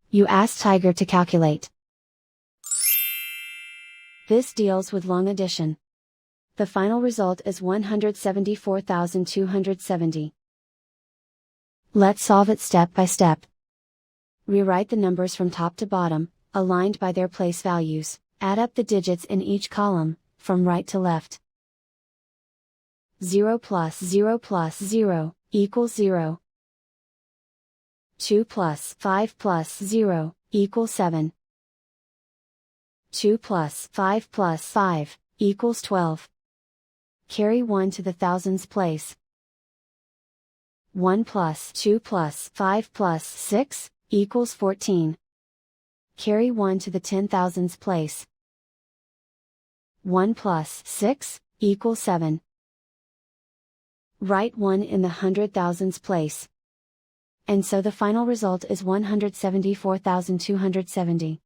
You ask Tiger to calculate. This deals with long addition. The final result is 174,270. Let's solve it step by step. Rewrite the numbers from top to bottom, aligned by their place values. Add up the digits in each column, from right to left. 0 plus 0 plus 0, equals 0. 2 plus 5 plus 0, equals 7. 2 plus 5 plus 5, equals 12. Carry 1 to the thousands place. 1 plus 2 plus 5 plus 6, equals 14. Carry 1 to the 10,000s place. 1 plus 6, equals 7. Write 1 in the 100,000s place. And so the final result is 174,270.